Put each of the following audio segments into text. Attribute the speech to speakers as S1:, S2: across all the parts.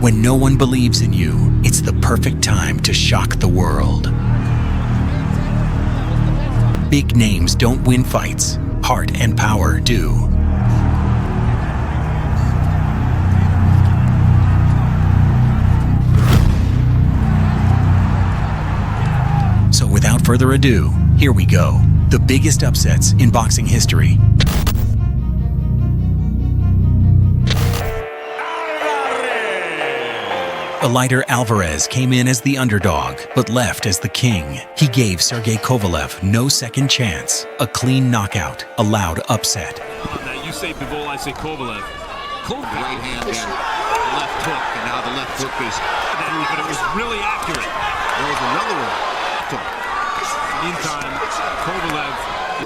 S1: When no one believes in you, it's the perfect time to shock the world. Big names don't win fights. Heart and power do. So without further ado, here we go. The biggest upsets in boxing history. Eliter Alvarez came in as the underdog, but left as the king. He gave Sergey Kovalev no second chance. A clean knockout, a loud upset.
S2: Now you say Bivol, I say Kovalev.
S3: Right hand and left hook, and now the left hook is
S2: through, but it was really accurate.
S3: There was another one.
S2: Meantime, Kovalev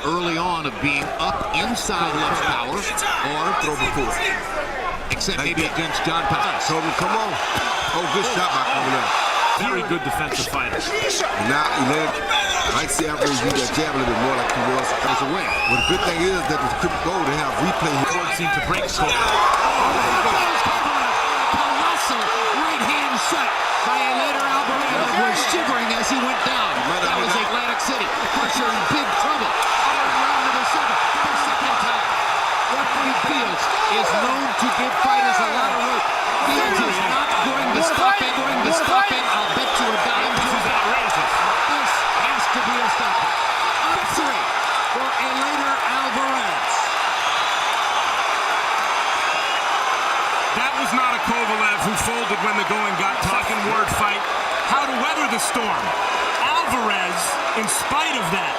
S3: Early on of being up inside left power or throw before. Except maybe against John Pass.
S4: Come on. Oh, good shot by Kovalev.
S2: very good defensive fighter.
S4: Now, I see Alvarez use that jab a little bit more like he was as a win. Well, the good thing is that with quick goal, they have replay.
S2: Ford seemed to break score.
S3: Colossal right hand shot by Eliter Alvarez was shivering as he went down. That was Atlantic City. Pressure in big trouble. Round number 7 for second time. Referee Fields is known to give fighters a lot of rope. Fields is not going to stop it. I'll bet you a dime.
S2: This is outrageous.
S3: This has to be a stopper. Victory for Eliter Alvarez.
S2: That was not a Kovalev who folded when the going got tough in word fight. How to weather the storm. Alvarez, in spite of that,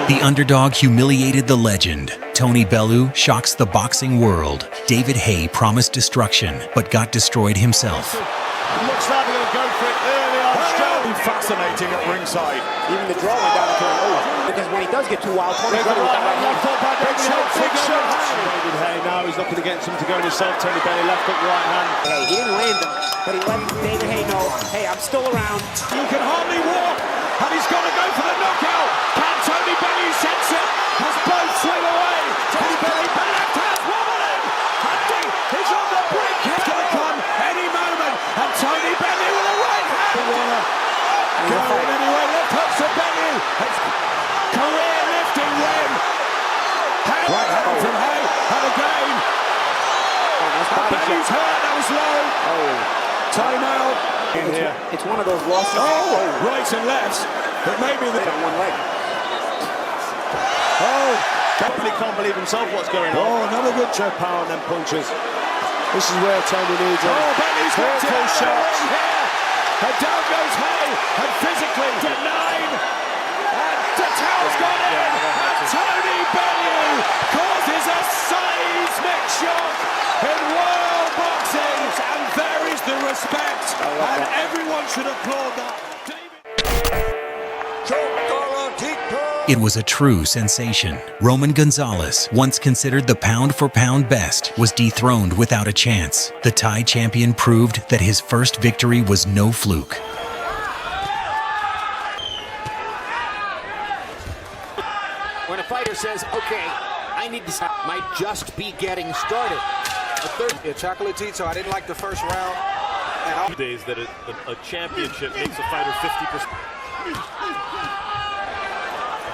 S1: The underdog humiliated the legend. Tony Bellew shocks the boxing world. David Haye promised destruction, but got destroyed himself.
S5: Looks like they're going to go for it early on. Still fascinating at ringside.
S6: Even the draw went down to an O. Because when he does get too wild, Tony's ready with that right hand.
S5: Big shot. David Haye now he's looking to get something to go in himself. Tony Bellew left hook, right hand.
S6: Hey, he didn't land him, but he let David Haye know, hey, I'm still around.
S5: You can hardly walk, and he's got to go for the knockout. Can Tony Bellew sense it? Has both swing away. Tony Bellew, but left hand's wobbling. Hatton is on the brink. It's going to come any moment. And Tony Bellew with a right hand. Going anyway, left hook to Bellew. It's career lifting win. Right hand from Haye. And again. Bellew's hurt. That was low. Time out. In here.
S6: It's one of those losses.
S5: Right and left. But maybe they
S6: on one leg.
S5: Definitely can't believe himself what's going on. Another good check power on them punches. This is where Tony needs it. Bellew's got it. Shots. And down goes Haye. And physically denied. And the towel's gone in. And Tony Bellew causes a seismic shock in world boxing. And there is the respect. And everyone should applaud that.
S1: It was a true sensation. Roman Gonzalez, once considered the pound-for-pound best, was dethroned without a chance. The Thai champion proved that his first victory was no fluke.
S7: When a fighter says, okay, I need to stop, might just be getting started.
S8: Chocolatito, I didn't like the first round. And days that a championship makes a fighter 50%.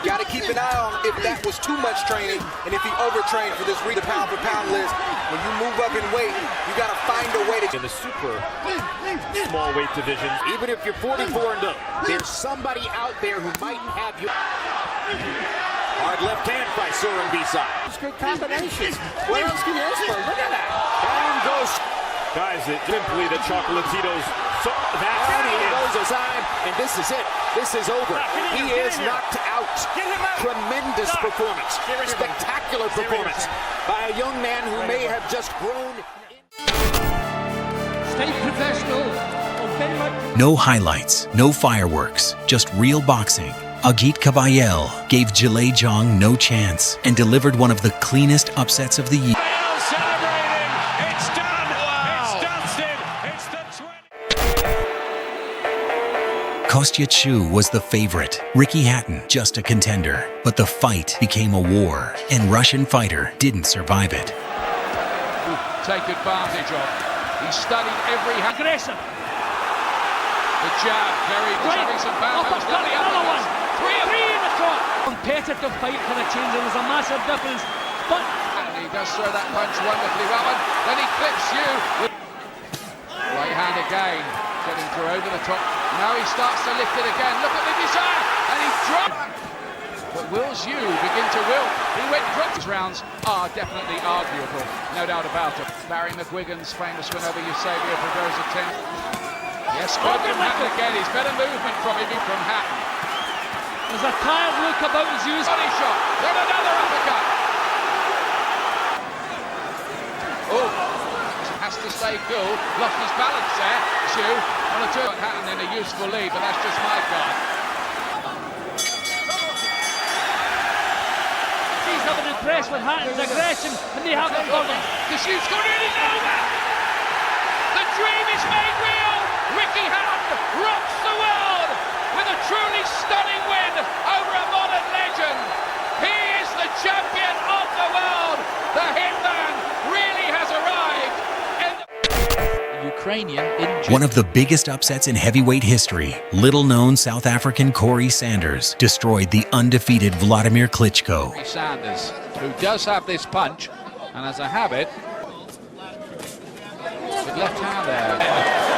S7: Got to keep an eye on if that was too much training and if he overtrained for this the pound for pound list. When you move up in weight, you got to find a way to
S8: in the super small weight division.
S7: Even if you're 44 and up, there's somebody out there who might have you. Hard left hand by Sor Rungvisai. It's good combinations. What else can you ask for? Look at that. Down goes.
S8: Guys, it simply the Chocolatito's. So that's
S7: and he goes aside, and this is it. This is over. He is knocked out. Tremendous performance. Spectacular performance by a young man who may have just grown.
S9: Stay professional.
S1: No highlights, no fireworks, just real boxing. Agit Kabayel gave Zhang no chance and delivered one of the cleanest upsets of the year. Tszyu was the favorite, Ricky Hatton just a contender, but the fight became a war, and Russian fighter didn't survive it.
S3: take advantage of. He studied every aggressive. The jab, very having some balance.
S9: Another one. Three in the trot. Competitive fight kind of changing. There's a massive difference. But
S3: and he does throw that punch wonderfully well, and then he clips you. Right hand again, getting through over the top. Now he starts to lift it again. Look at the desire, and he dropped. But will Tszyu begin to wilt? He went drop. These rounds are definitely arguable, no doubt about it. Barry McGuigan's famous win over Eusebio Barroso 10. Yes, good from Hatton again. He's better movement from him from Hatton.
S9: There's a tired look about his use.
S3: Body shot, then another uppercut. Oh, has to stay cool. Lost his balance there. Tszyu on a turn. Hatton in a useful lead, but that's just my guy.
S9: He's having impressed with Hatton's aggression, and they haven't got him.
S3: Tszyu's got it, it's over! The dream is made real! Ricky Hatton rocks the world with a truly stunning win over a modern legend. He is the champion of the world. The Hitman really has arrived.
S1: Ukrainian in one of the biggest upsets in heavyweight history, little-known South African Corey Sanders destroyed the undefeated Vladimir Klitschko.
S3: Sanders, who does have this punch, and has a habit, with left hand there,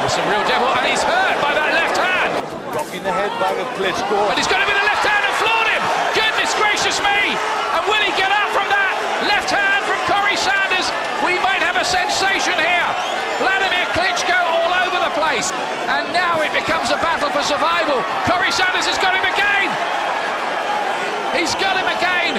S3: with some real devil, and he's hurt by that left hand.
S5: Rocking the head by the Klitschko.
S3: And he's going to be the left hand and floored him. Goodness gracious me! And will he get up from that left hand from Corey Sanders? We might have a sensation here. Vladimir Klitschko all over the place. And now it becomes a battle for survival. Corey Sanders has got him again. He's got him again.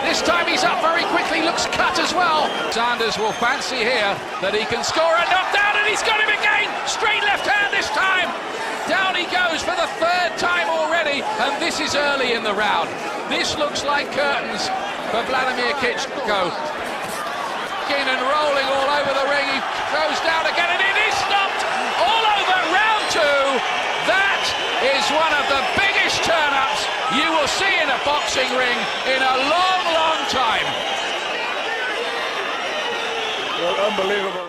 S3: This time he's up very quickly, looks cut as well. Sanders will fancy here that he can score a knockdown, and he's got him again. Straight left hand this time. Down he goes for the third time already, and this is early in the round. This looks like curtains for Vladimir Klitschko. In and rolling all over the ring, he goes down again, and it is stopped all over round two. That is one of the biggest turn-ups you will see in a boxing ring in a long, long time.
S5: Well, unbelievable.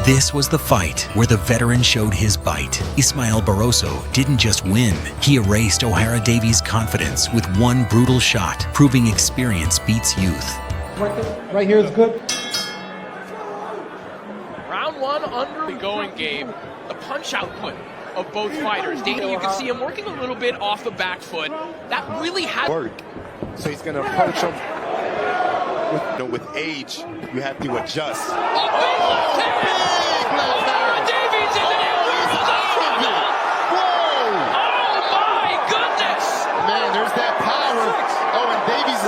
S1: This was the fight where the veteran showed his bite. Ismael Barroso didn't just win, he erased O'Hara Davies' confidence with one brutal shot, proving experience beats youth.
S10: Right here is good.
S11: Round one under the going game. The punch output of both fighters. You can see him working a little bit off the back foot. That really has
S12: work. So he's going to approach him. With age, you have to adjust.
S11: Davies is in it.
S12: Whoa!
S11: Oh my goodness!
S12: Man, there's that power. Oh, and Davies,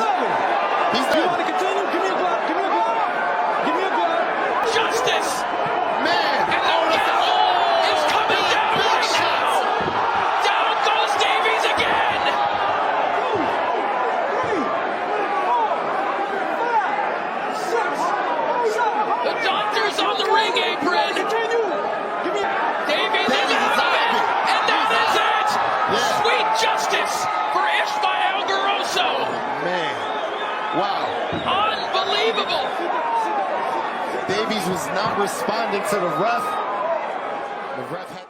S12: he's
S5: You want to continue? Give me a glove. Give me a glove. Give me a glove.
S11: Justice!
S12: man.
S11: And the wall is coming down right now. Down goes Davies again. The doctor's on the ring apron. Davies is out of it, and that is it. Sweet justice for Ismael Barroso.
S12: Man, wow.
S11: Unbelievable.
S12: Davies was not responding to the ref. The ref had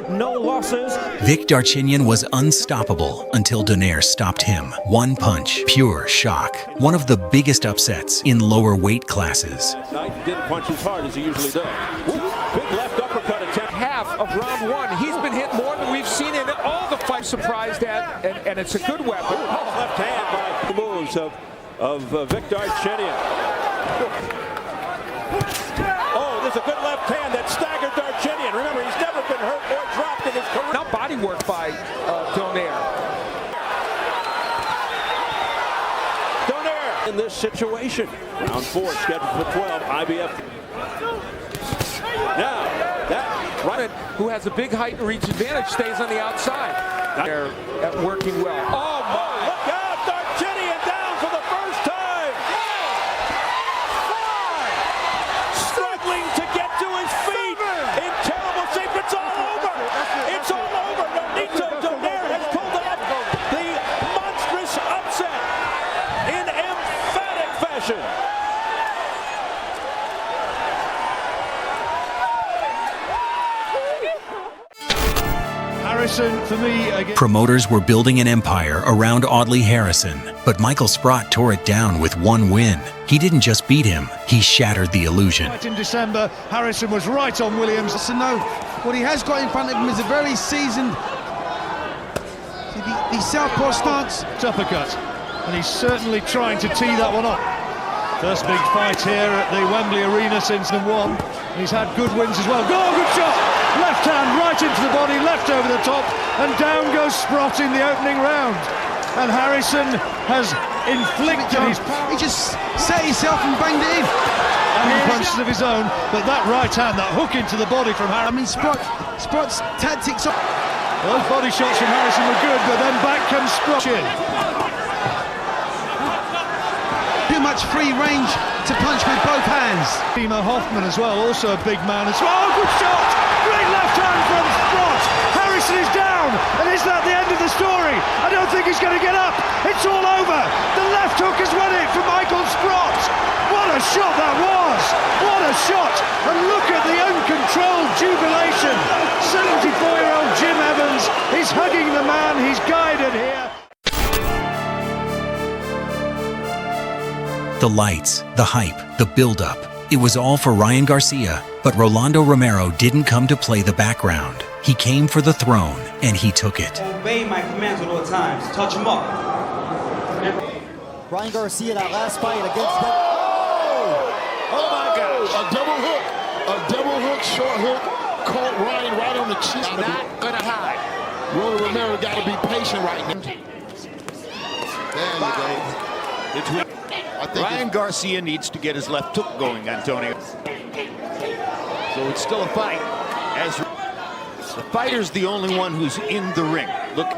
S12: to...
S5: No losses.
S1: Vic Darchinyan was unstoppable until Donaire stopped him. One punch, pure shock. One of the biggest upsets in lower weight classes.
S5: He didn't punch as hard as he usually does. Big left uppercut attempt.
S13: Half of round one. He's been hit more than we've seen in all the fights. Surprised at, and it's a good weapon.
S5: Left hand by the moves of Vic Darchinyan. Oh, there's a good left hand that staggered Darchinyan. Remember, he's never been hurt or dropped in his career.
S13: Now body work by Donaire.
S5: Donaire in this situation. Round 4 scheduled for 12. IBF. Now, that
S13: Right, who has a big height and reach advantage, stays on the outside. They're working well.
S5: Oh, my. Look out. Darchinyan down for the first time. Struggling to get to his feet. In terrible shape. It's all over. It's all over. Nonito Donaire has pulled off the monstrous upset. Harrison, for me, again.
S1: Promoters were building an empire around Audley Harrison, but Michael Sprott tore it down with one win. He didn't just beat him, he shattered the illusion.
S5: Right in December, Harrison was right on Williams.
S10: So no, what he has got in front of him is a very seasoned the southpaw stance.
S5: Uppercut, and he's certainly trying to tee that one up. First big fight here at the Wembley Arena since the one. He's had good wins as well. Oh, good shot! Left hand right into the body, left over the top, and down goes Sprott in the opening round. And Harrison has inflicted his power.
S10: He just set himself and banged it in.
S5: And punches of his own, but that right hand, that hook into the body from Harrison.
S10: I mean, Sprott's tactics.
S5: Those body shots from Harrison were good, but then back comes Sprott.
S10: Too much free range to punch with both hands.
S5: Timo Hoffman as well, also a big man. Oh, good shot! Great left hand from Sprott. Harrison is down, and is that the end of the story? I don't think he's going to get up. It's all over. The left hook has won it for Michael Sprott. What a shot that was! What a shot! And look at the uncontrolled jubilation. 74-year-old Jim Evans is hugging the man he's guided here.
S1: The lights, the hype, the build-up. It was all for Ryan Garcia, but Rolando Romero didn't come to play the background. He came for the throne, and he took it.
S14: Obey my commands at all times. Touch him up.
S15: Ryan Garcia, that last fight against them.
S12: Oh my gosh. A double hook, short hook, caught Ryan right on the chin. Not gonna hide. Romero got to be patient right now. There you go.
S16: Ryan Garcia needs to get his left hook going, Antonio. So it's still a fight. As the fighter's the only one who's in the ring. Look.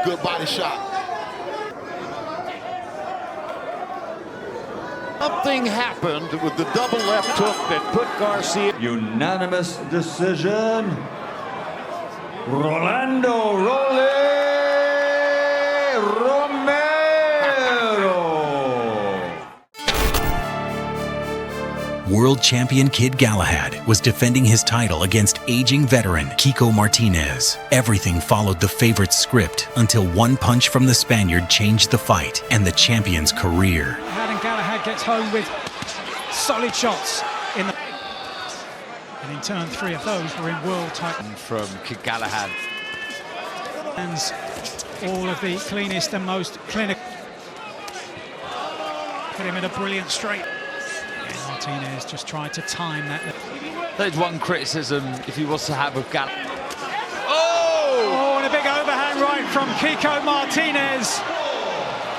S12: Good body shot.
S16: Something happened with the double left hook that put Garcia.
S17: Unanimous decision. Rolando Romero.
S1: World champion Kid Galahad was defending his title against aging veteran Kiko Martinez. Everything followed the favorite's script until one punch from the Spaniard changed the fight and the champion's career.
S18: And Galahad gets home with solid shots in the... And in turn, 3 of those were in world title.
S19: From Kid Galahad.
S18: And all of the cleanest and most clinical. Put him in a brilliant straight. Martinez just tried to time that.
S19: There's one criticism if he was to have with Galahad.
S18: Oh, and a big overhand right from Kiko Martinez.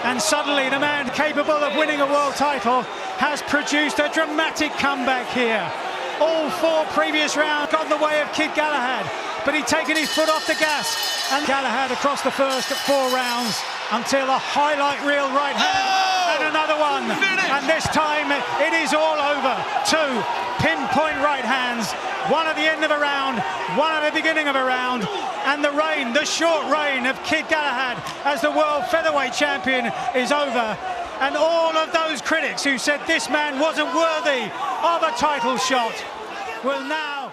S18: And suddenly the man capable of winning a world title has produced a dramatic comeback here. All 4 previous rounds got in the way of Kid Galahad, but he'd taken his foot off the gas. And Galahad across the first 4 rounds until a highlight reel right hand. And another one, and this time it is all over. 2 pinpoint right hands, one at the end of a round, one at the beginning of a round, and the reign, the short reign of Kid Galahad as the world featherweight champion is over. And all of those critics who said this man wasn't worthy of a title shot will now...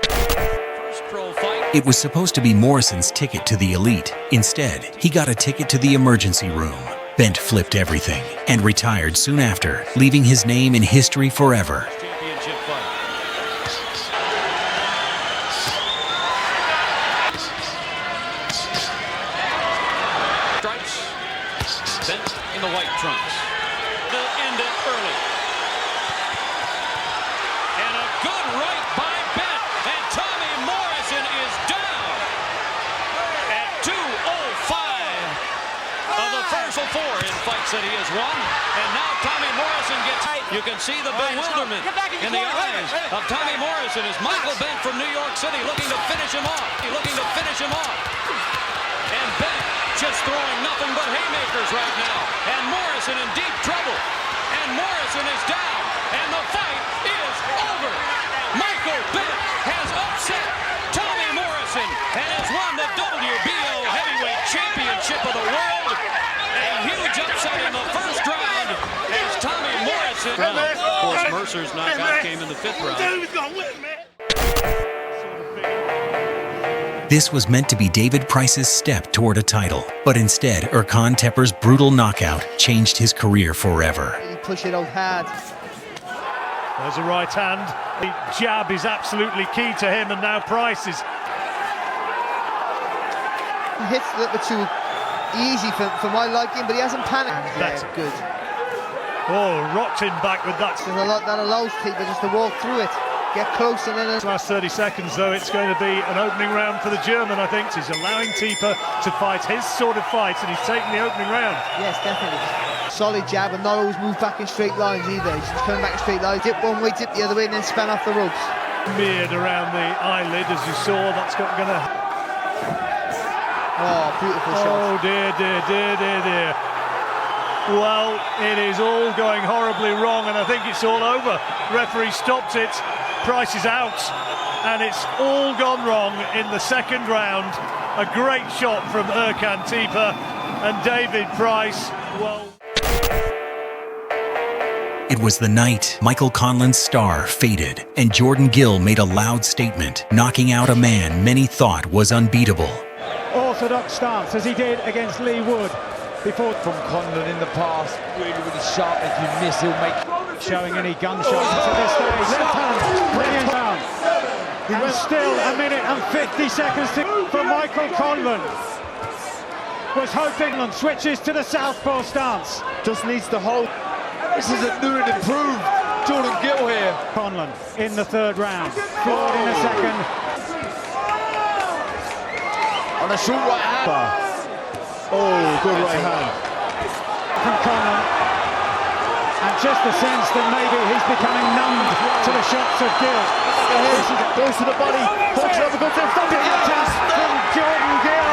S19: First pro fight.
S1: It was supposed to be Morrison's ticket to the elite. Instead, he got a ticket to the emergency room. Bentt flipped everything and retired soon after, leaving his name in history forever.
S19: Championship fight. Stripes. Bentt in the white trunks. They'll end it early. And a good right by Bentt. And Tommy Morrison is down at 2:05. Of the first 4 in fights that he has won, and now Tommy Morrison gets... You can see the bewilderment in the eyes of Tommy Morrison as Michael Bentt from New York City looking to finish him off. And Bentt just throwing nothing but haymakers right now. And Morrison in deep trouble. And Morrison is down. And the fight is over. Michael Bentt has upset Tommy Morrison and has won the WBO Heavyweight Championship of the world. A huge upset in the first round as Tommy Morrison. Of course, Mercer's knockout came in the 5th round.
S1: This was meant to be David Price's step toward a title, but instead, Erkan Teper's brutal knockout changed his career forever.
S15: He pushed it out hard.
S5: There's a right hand. The jab is absolutely key to him, and now Price is...
S15: He hits a little bit too easy for my liking, but he hasn't panicked.
S5: That's
S15: good.
S5: Oh, rocked him back with that.
S15: There's a lot that allows people just to walk through it, get close, and then...
S5: Last 30 seconds, though, it's going to be an opening round for the German, I think. He's allowing Teper to fight his sort of fight, and he's taking the opening round.
S15: Yes, definitely. Solid jab, and not always move back in straight lines either. He's just coming back in straight lines, dip one way, dip the other way, and then span off the ropes.
S5: Smeared around the eyelid, as you saw. That's gonna...
S15: Oh, beautiful shot.
S5: Oh, dear, dear, dear, dear, dear. Well, it is all going horribly wrong, and I think it's all over. Referee stopped it. Price is out, and it's all gone wrong in the second round. A great shot from Erkan Teper and David Price. Well,
S1: it was the night Michael Conlan's star faded, and Jordan Gill made a loud statement, knocking out a man many thought was unbeatable.
S18: Orthodox stance, as he did against Lee Wood. Before from Conlan in the past, really sharp. If you miss, he'll make... Showing any gunshots at this stage. Left hand, brilliant down. And still a minute and 50 seconds for Michael Conlan. Was hoping and switches to the southpaw stance.
S5: just needs to hold. This is a new and improved Jordan Gill here.
S18: Conlan in the third round. Forward in a second.
S5: On a short right hand. Oh, good right hand.
S18: From Conlan. And just a sense that maybe he's becoming numbed to the shots of Gill.
S5: Goes to the body. Hooks up against him.
S18: From Jordan Gill.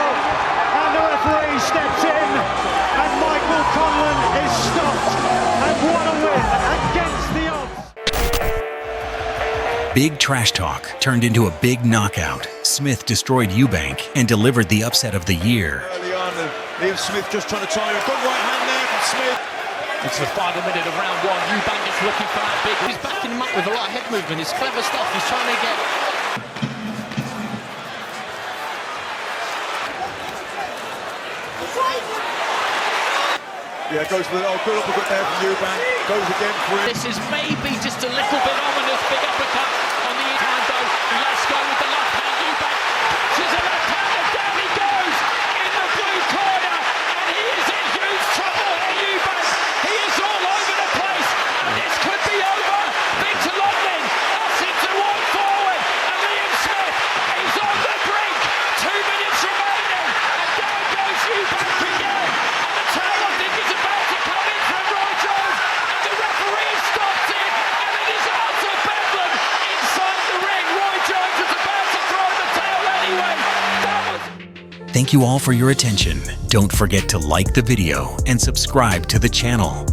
S18: And the referee steps in. And Michael Conlan is stopped. And what a win against the odds.
S1: Big trash talk turned into a big knockout. Smith destroyed Eubank and delivered the upset of the year.
S5: Early on, Liam Smith just trying to tie a good right hand there from Smith.
S19: It's the final minute of round one. Eubank is looking for that big. He's backing him up with a lot of head movement. It's clever stuff. He's trying to get...
S5: Yeah, goes for the good uppercut there from Eubank. Goes again for him.
S19: This is maybe just a little bit ominous. Big uppercut on the hand though. Let's go with the left hand. Eubank catches a left hand and down he goes in the blue corner. And he is in huge trouble here, Eubank. He is all over the place. And this could be over. Victor Longling ups into one forward. And Liam Smith is on the brink. 2 minutes remaining. And down goes Eubank again. And the tail I think is about to come in from Roy Jones. And the referee stops it. And it is out of bedlam inside the ring. Roy Jones is about to throw the tail anyway.
S1: Thank you all for your attention. Don't forget to like the video and subscribe to the channel.